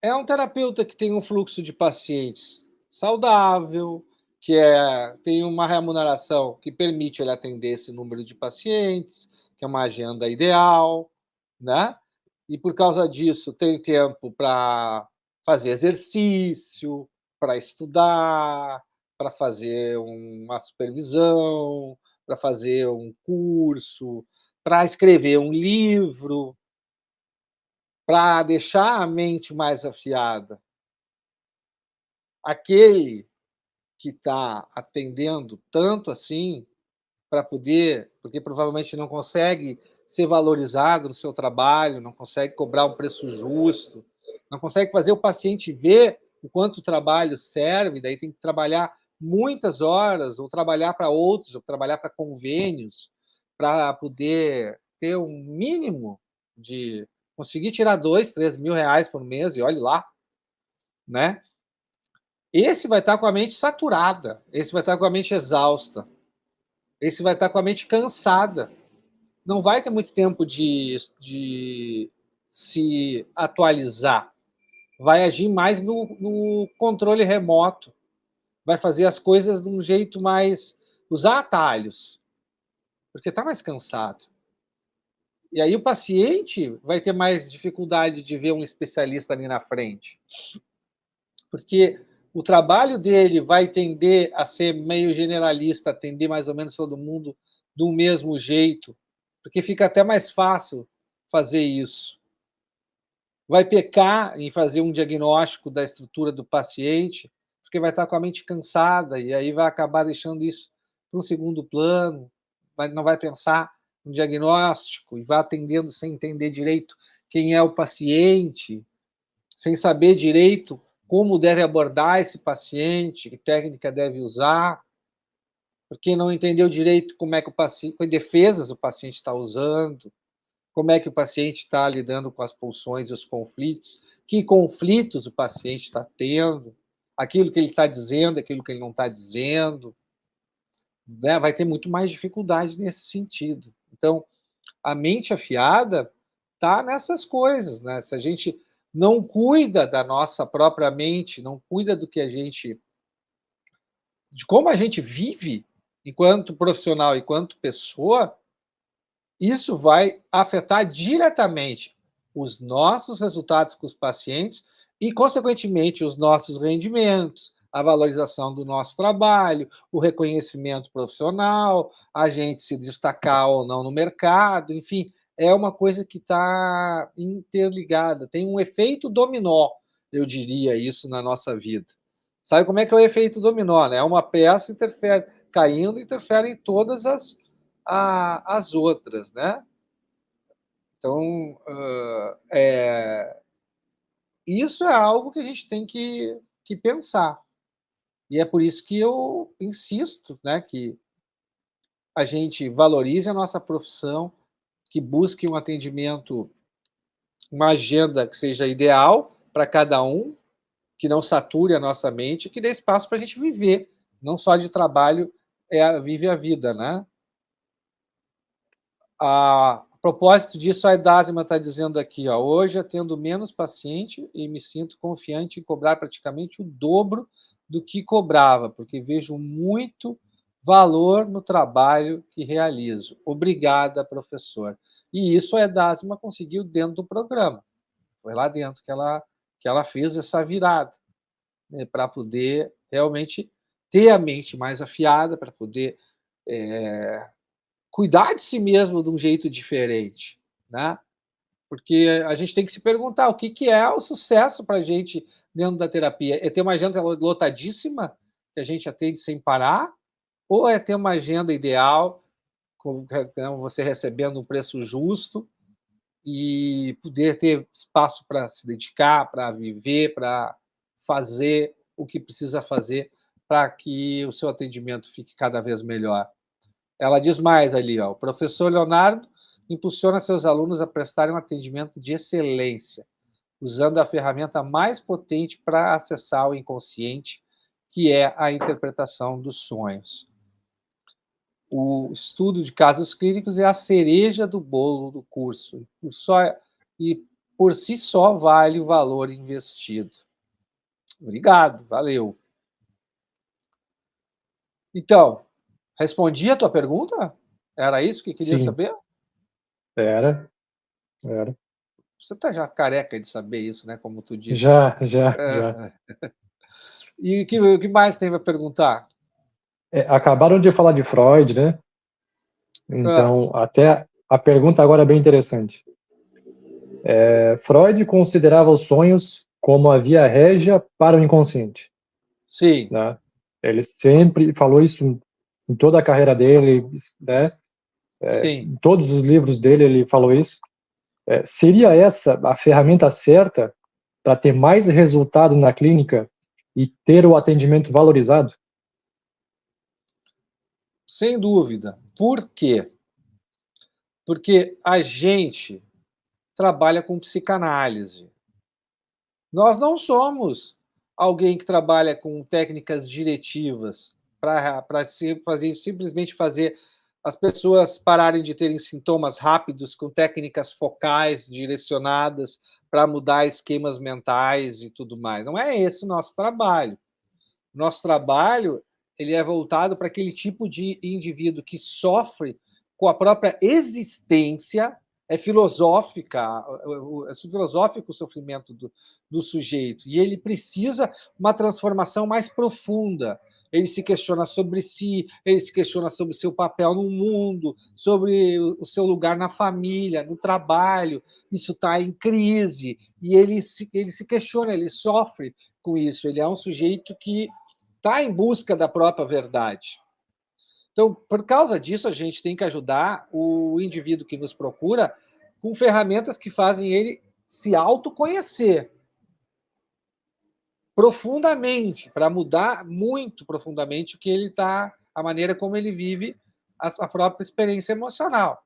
É um terapeuta que tem um fluxo de pacientes saudável, tem uma remuneração que permite ele atender esse número de pacientes, que é uma agenda ideal, né? E por causa disso tem tempo para fazer exercício, para estudar, para fazer uma supervisão, para fazer um curso, para escrever um livro, para deixar a mente mais afiada. Aquele que está atendendo tanto assim, para poder, porque provavelmente não consegue ser valorizado no seu trabalho, não consegue cobrar um preço justo, não consegue fazer o paciente ver o quanto o trabalho serve, daí tem que trabalhar muitas horas, ou trabalhar para outros, ou trabalhar para convênios, para poder ter um mínimo de conseguir tirar 2, 3 mil reais por mês, e olhe lá, né? Esse vai estar com a mente saturada, esse vai estar com a mente exausta, esse vai estar com a mente cansada. Não vai ter muito tempo de se atualizar. Vai agir mais no controle remoto. Vai fazer as coisas de um jeito mais. Usar atalhos, porque está mais cansado. E aí o paciente vai ter mais dificuldade de ver um especialista ali na frente. Porque o trabalho dele vai tender a ser meio generalista, atender mais ou menos todo mundo do mesmo jeito, porque fica até mais fácil fazer isso. Vai pecar em fazer um diagnóstico da estrutura do paciente, porque vai estar com a mente cansada, e aí vai acabar deixando isso para um segundo plano, não vai pensar no diagnóstico, e vai atendendo sem entender direito quem é o paciente, sem saber direito como deve abordar esse paciente, que técnica deve usar, porque não entendeu direito como é que o paciente, que defesas o paciente está usando, como é que o paciente está lidando com as pulsões e os conflitos, que conflitos o paciente está tendo, aquilo que ele está dizendo, aquilo que ele não está dizendo, né? Vai ter muito mais dificuldade nesse sentido. Então, a mente afiada está nessas coisas, né? Se a gente não cuida da nossa própria mente, não cuida do que a gente, de como a gente vive enquanto profissional, enquanto pessoa, isso vai afetar diretamente os nossos resultados com os pacientes e, consequentemente, os nossos rendimentos, a valorização do nosso trabalho, o reconhecimento profissional, a gente se destacar ou não no mercado, enfim, é uma coisa que está interligada, tem um efeito dominó, eu diria isso na nossa vida. Sabe como é que é o efeito dominó, né? Uma peça interfere, caindo, interfere em todas as outras, né? Então, isso é algo que a gente tem que pensar. E é por isso que eu insisto, né, que a gente valorize a nossa profissão, que busque um atendimento, uma agenda que seja ideal para cada um, que não sature a nossa mente, que dê espaço para a gente viver, não só de trabalho, vive a vida, né? A propósito disso, a Edásima está dizendo aqui, ó, hoje atendo menos paciente e me sinto confiante em cobrar praticamente o dobro do que cobrava, porque vejo muito valor no trabalho que realizo. Obrigada, professor. E isso a Edásima conseguiu dentro do programa. Foi lá dentro que ela fez essa virada, né, para poder realmente ter a mente mais afiada, para poder cuidar de si mesmo de um jeito diferente, né? Porque a gente tem que se perguntar o que é o sucesso para a gente dentro da terapia. É ter uma agenda lotadíssima, que a gente atende sem parar, ou é ter uma agenda ideal, com você recebendo um preço justo e poder ter espaço para se dedicar, para viver, para fazer o que precisa fazer para que o seu atendimento fique cada vez melhor. Ela diz mais ali, ó, o professor Leonardo impulsiona seus alunos a prestarem um atendimento de excelência, usando a ferramenta mais potente para acessar o inconsciente, que é a interpretação dos sonhos. O estudo de casos clínicos é a cereja do bolo do curso. E por si só vale o valor investido. Obrigado, valeu. Então, respondi a tua pergunta? Era isso que queria Sim, saber? era, era. Você está já careca de saber isso, né, como tu disse. Já, já, já. É. E o que mais tem para perguntar? Acabaram de falar de Freud, né? Ah, Então, até a pergunta agora é bem interessante. Freud considerava os sonhos como a via régia para o inconsciente, sim, né? Ele sempre falou isso em toda a carreira dele, né? sim. Em todos os livros dele ele falou isso. Seria essa a ferramenta certa para ter mais resultado na clínica e ter o atendimento valorizado? Sem dúvida. Por quê? Porque a gente trabalha com psicanálise. Nós não somos alguém que trabalha com técnicas diretivas para simplesmente fazer as pessoas pararem de terem sintomas rápidos com técnicas focais direcionadas para mudar esquemas mentais e tudo mais. Não é esse o nosso trabalho. Nosso trabalho ele é voltado para aquele tipo de indivíduo que sofre com a própria existência, é filosófica, é filosófico o sofrimento do sujeito, e ele precisa uma transformação mais profunda. Ele se questiona sobre si, ele se questiona sobre o seu papel no mundo, sobre o seu lugar na família, no trabalho. Isso está em crise, e ele se questiona, ele sofre com isso. Ele é um sujeito que está em busca da própria verdade. Então, por causa disso, a gente tem que ajudar o indivíduo que nos procura com ferramentas que fazem ele se autoconhecer profundamente, para mudar muito profundamente o que ele está, a maneira como ele vive a própria experiência emocional.